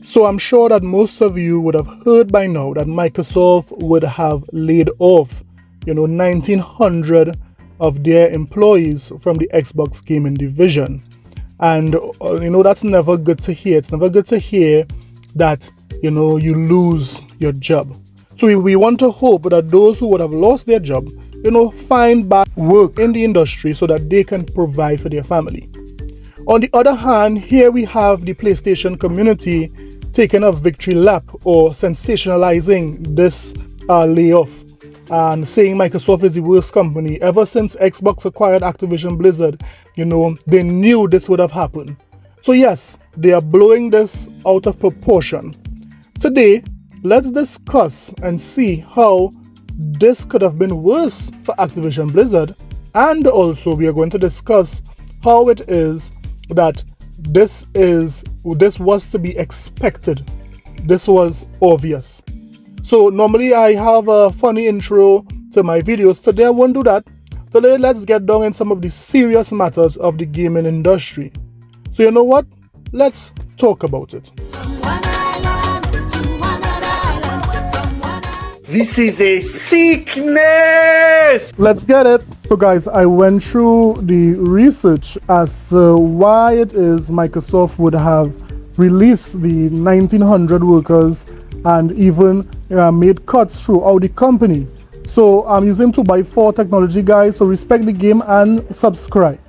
So I'm sure that most of you would have heard by now that Microsoft would have laid off, 1,900 of their employees from the Xbox gaming division. And, that's never good to hear. It's never good to hear that, you lose your job. So we want to hope that those who would have lost their job, find back work in the industry so that they can provide for their family. On the other hand, here we have the PlayStation community taking a victory lap or sensationalizing this layoff and saying Microsoft is the worst company. Ever since Xbox acquired Activision Blizzard, they knew this would have happened. So yes, they are blowing this out of proportion. Today, let's discuss and see how this could have been worse for Activision Blizzard, and also we are going to discuss how it is that this was to be expected. This was obvious. So normally I have a funny intro to my videos. Today I won't do that. Today let's get down in some of the serious matters of the gaming industry. So you know what? Let's talk about it. This is a sickness! Let's get it. So guys, I went through the research as to why it is Microsoft would have released the 1,900 workers and even made cuts throughout the company. So I'm using 2x4 technology, guys, so respect the game and subscribe.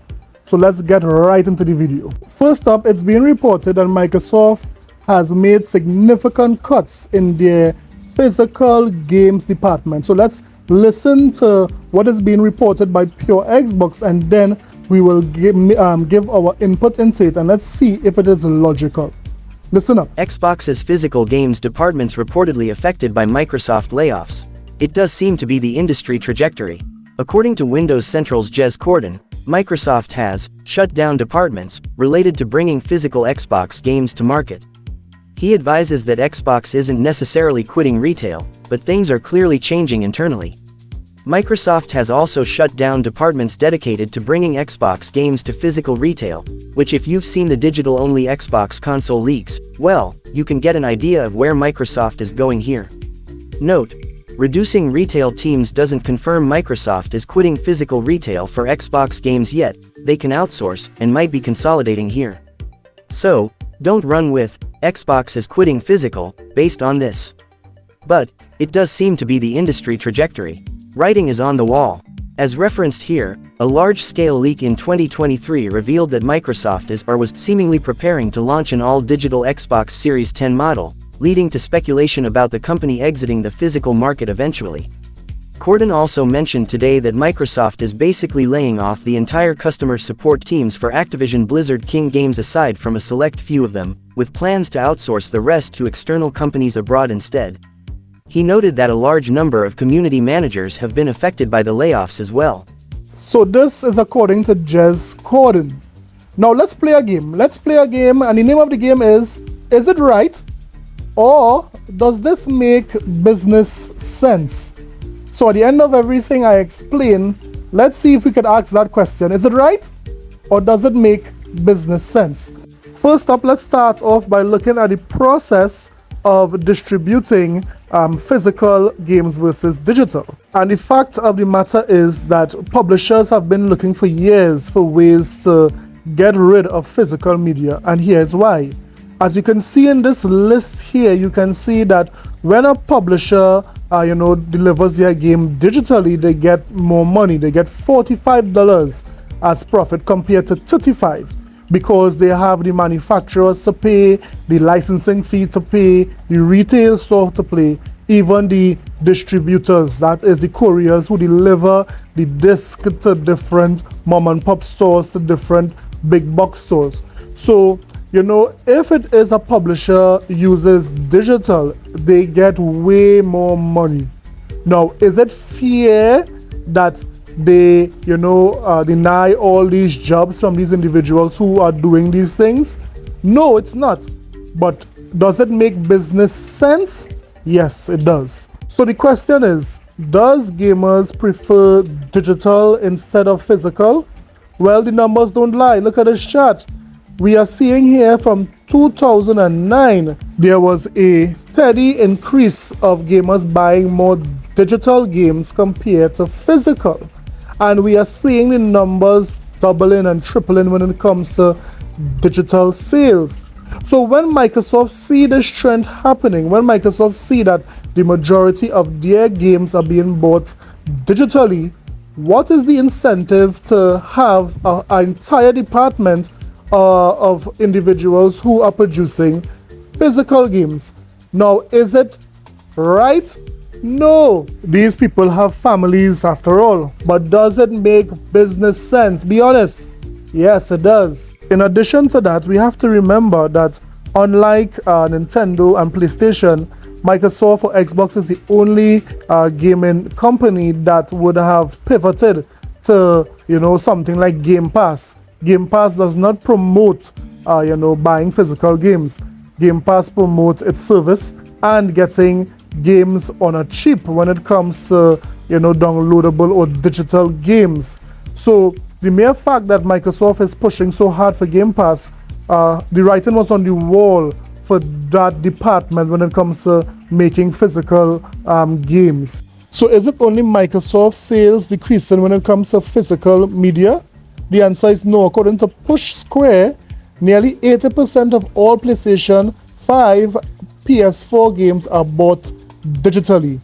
So let's get right into the video. First up, it's being reported that Microsoft has made significant cuts in their physical games department. So let's listen to what is being reported by Pure Xbox, and then we will give our input into it, and let's see if it is logical. Listen up. Xbox's physical games department's reportedly affected by Microsoft layoffs. It does seem to be the industry trajectory. According to Windows Central's Jez Corden, Microsoft has shut down departments related to bringing physical Xbox games to market. He advises that Xbox isn't necessarily quitting retail, but things are clearly changing internally. Microsoft has also shut down departments dedicated to bringing Xbox games to physical retail, which, if you've seen the digital-only Xbox console leaks, well, you can get an idea of where Microsoft is going here. Note: reducing retail teams doesn't confirm Microsoft is quitting physical retail for Xbox games yet. They can outsource and might be consolidating here. So, don't run with Xbox is quitting physical based on this. But it does seem to be the industry trajectory. Writing is on the wall. As referenced here, a large-scale leak in 2023 revealed that Microsoft is or was seemingly preparing to launch an all-digital Xbox Series 10 model, leading to speculation about the company exiting the physical market eventually. Corden also mentioned today that Microsoft is basically laying off the entire customer support teams for Activision Blizzard King games aside from a select few of them, with plans to outsource the rest to external companies abroad instead. He noted that a large number of community managers have been affected by the layoffs as well. So this is according to Jez Corden. Now let's play a game. And the name of the game is it right? Or does this make business sense? So at the end of everything I explain, let's see if we could ask that question. Is it right? Or does it make business sense? First up, let's start off by looking at the process of distributing physical games versus digital. And the fact of the matter is that publishers have been looking for years for ways to get rid of physical media, and here's why. As you can see in this list here, you can see that when a publisher delivers their game digitally, they get more money. They get $45 as profit compared to $35, because they have the manufacturers to pay, the licensing fee to pay, the retail store to pay, even the distributors, that is the couriers who deliver the disc to different mom and pop stores, to different big box stores. So, if it is a publisher uses digital, they get way more money. Now, is it fair that they, deny all these jobs from these individuals who are doing these things? No, it's not. But does it make business sense? Yes, it does. So the question is, does gamers prefer digital instead of physical? Well, the numbers don't lie. Look at this chart. We are seeing here from 2009, there was a steady increase of gamers buying more digital games compared to physical. And we are seeing the numbers doubling and tripling when it comes to digital sales. So when Microsoft see this trend happening, when Microsoft see that the majority of their games are being bought digitally, what is the incentive to have an entire department of individuals who are producing physical games? Now, is it right? No. These people have families after all. But does it make business sense? Be honest. Yes, it does. In addition to that, we have to remember that unlike Nintendo and PlayStation, Microsoft or Xbox is the only gaming company that would have pivoted to, something like Game Pass. Game Pass does not promote, buying physical games. Game Pass promotes its service and getting games on a cheap when it comes to, downloadable or digital games. So the mere fact that Microsoft is pushing so hard for Game Pass, the writing was on the wall for that department when it comes to making physical games. So is it only Microsoft sales decreasing when it comes to physical media? The answer is no. According to Push Square, nearly 80% of all PlayStation 5, PS4 games are bought digitally.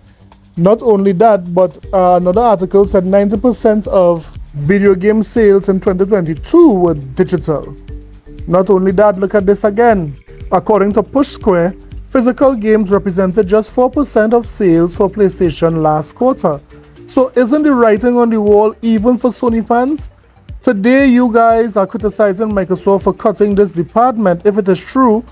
Not only that, but another article said 90% of video game sales in 2022 were digital. Not only that, look at this again. According to Push Square, physical games represented just 4% of sales for PlayStation last quarter. So isn't the writing on the wall even for Sony fans? Today you guys are criticizing Microsoft for cutting this department if it is true,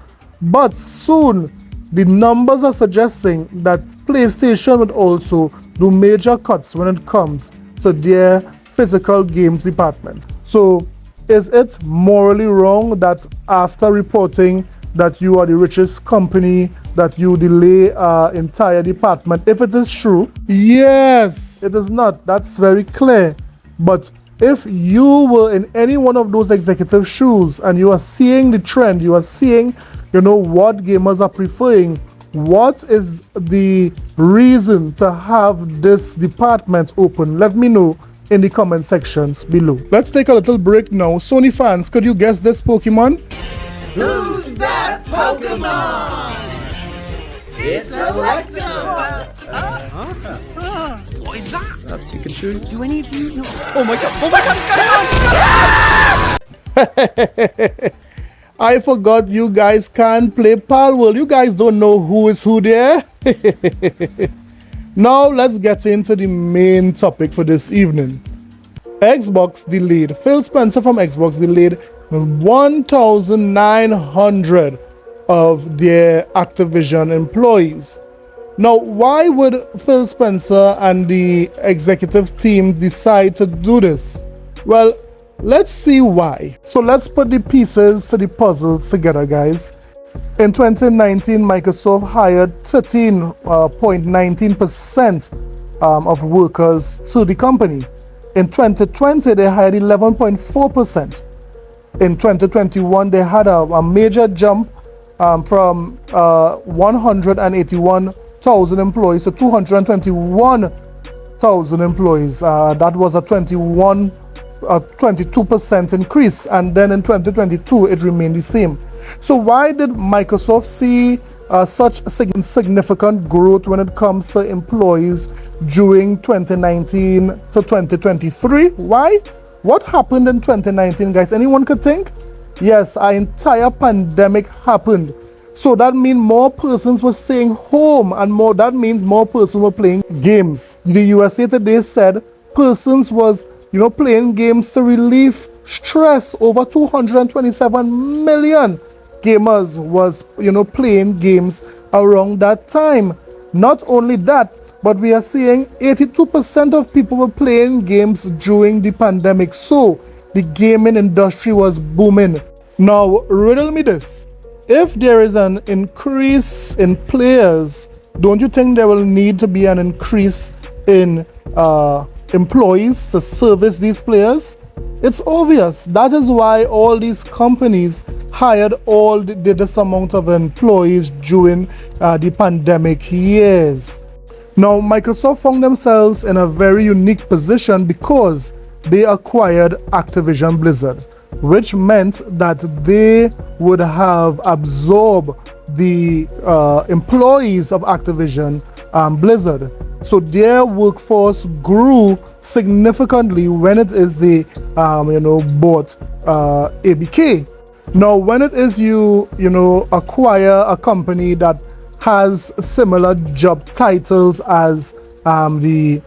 but soon the numbers are suggesting that PlayStation would also do major cuts when it comes to their physical games department. So is it morally wrong that after reporting that you are the richest company, that you delay entire department? If it is true, yes, it is not. That's very clear. But if you were in any one of those executive shoes and you are seeing the trend, you are seeing, what gamers are preferring, what is the reason to have this department open? Let me know in the comment sections below. Let's take a little break now. Sony fans, could you guess this Pokemon? Who's that Pokemon? It's Electo! What is that? Pikachu? Do any of you know? Oh my god! Oh my god! I forgot you guys can't play Pal World. You guys don't know who is who there. Now let's get into the main topic for this evening. Xbox delayed. Phil Spencer from Xbox delayed 1,900 of their Activision employees. Now, why would Phil Spencer and the executive team decide to do this? Well, let's see why. So let's put the pieces to the puzzles together, guys. In 2019, Microsoft hired 13.19% of workers to the company. In 2020, they hired 11.4%. In 2021, they had a major jump from 181,000 employees to 221,000 employees. That was a 22% increase, and then in 2022 it remained the same. So why did Microsoft see such significant growth when it comes to employees during 2019 to 2023? Why? What happened in 2019, guys? Anyone could think? Yes, our entire pandemic happened. So that means more persons were staying home, and that means more persons were playing games. The USA Today said persons was playing games to relieve stress. Over 227 million gamers was playing games around that time. Not only that, but we are seeing 82% of people were playing games during the pandemic. So the gaming industry was booming. Now riddle me this: if there is an increase in players, don't you think there will need to be an increase in employees to service these players? It's obvious. That is why all these companies hired this amount of employees during the pandemic years. Now, Microsoft found themselves in a very unique position because they acquired Activision Blizzard, which meant that they would have absorbed the employees of Activision Blizzard. So their workforce grew significantly when it is they bought ABK. Now, when it is you acquire a company that has similar job titles as the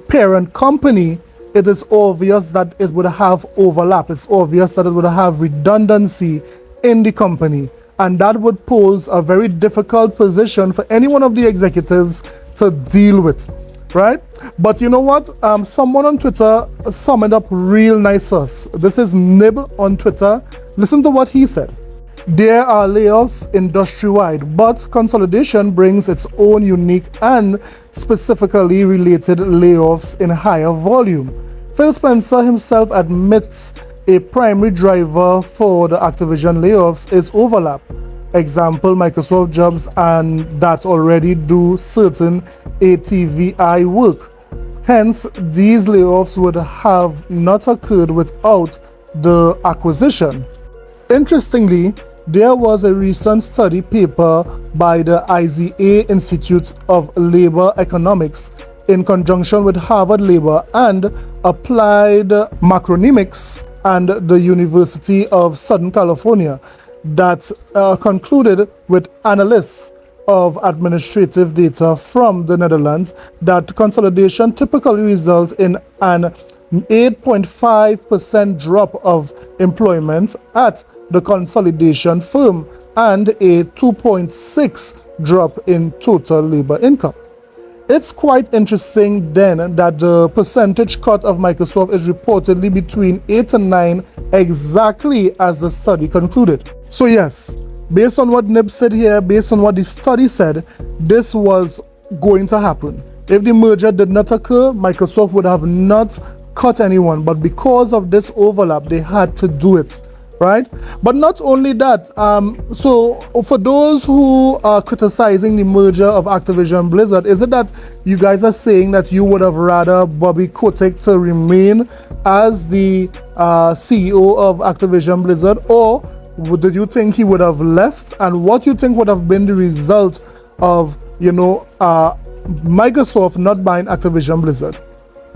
parent company, it is obvious that it would have overlap. It's obvious that it would have redundancy in the company, and that would pose a very difficult position for any one of the executives to deal with, right? But you know what? Someone on Twitter summed it up real nice for us. This is Nib on Twitter. Listen to what he said. There are layoffs industry-wide, but consolidation brings its own unique and specifically related layoffs in higher volume. Phil Spencer himself admits a primary driver for the Activision layoffs is overlap. Example, Microsoft jobs and that already do certain ATVI work. Hence, these layoffs would have not occurred without the acquisition. Interestingly, there was a recent study paper by the IZA Institute of Labor Economics in conjunction with Harvard Labor and Applied Macroeconomics and the University of Southern California that concluded with analysts of administrative data from the Netherlands that consolidation typically results in an 8.5% drop of employment at the consolidation firm and a 2.6% drop in total labor income. It's quite interesting then that the percentage cut of Microsoft is reportedly between 8 and 9, exactly as the study concluded. So yes, based on what Nib said here, based on what the study said, this was going to happen. If the merger did not occur, Microsoft would have not cut anyone, but because of this overlap, they had to do it, right? But not only that, so for those who are criticizing the merger of Activision Blizzard, is it that you guys are saying that you would have rather Bobby Kotick to remain as the CEO of Activision Blizzard, or did you think he would have left? And what you think would have been the result of Microsoft not buying Activision Blizzard?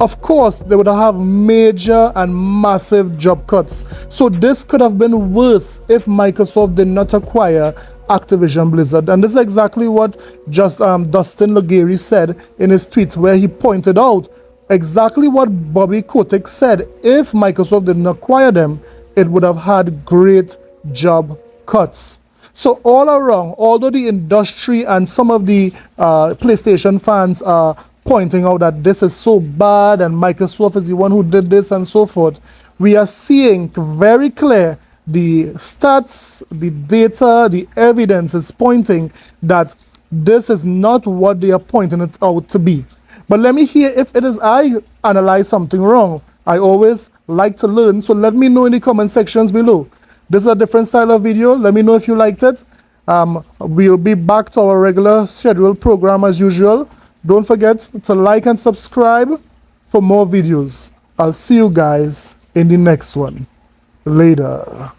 Of course, they would have major and massive job cuts. So this could have been worse if Microsoft did not acquire Activision Blizzard. And this is exactly what just Dustin Logeri said in his tweet, where he pointed out exactly what Bobby Kotick said. If Microsoft did not acquire them, it would have had great job cuts. So all around, although the industry and some of the PlayStation fans are pointing out that this is so bad and Microsoft is the one who did this and so forth, we are seeing very clear the stats, the data, the evidence is pointing that this is not what they are pointing it out to be. But let me hear if it is I analyze something wrong. I always like to learn, so let me know in the comment sections below. This is a different style of video. Let me know if you liked it. We'll be back to our regular scheduled program as usual. Don't forget to like and subscribe for more videos. I'll see you guys in the next one. Later.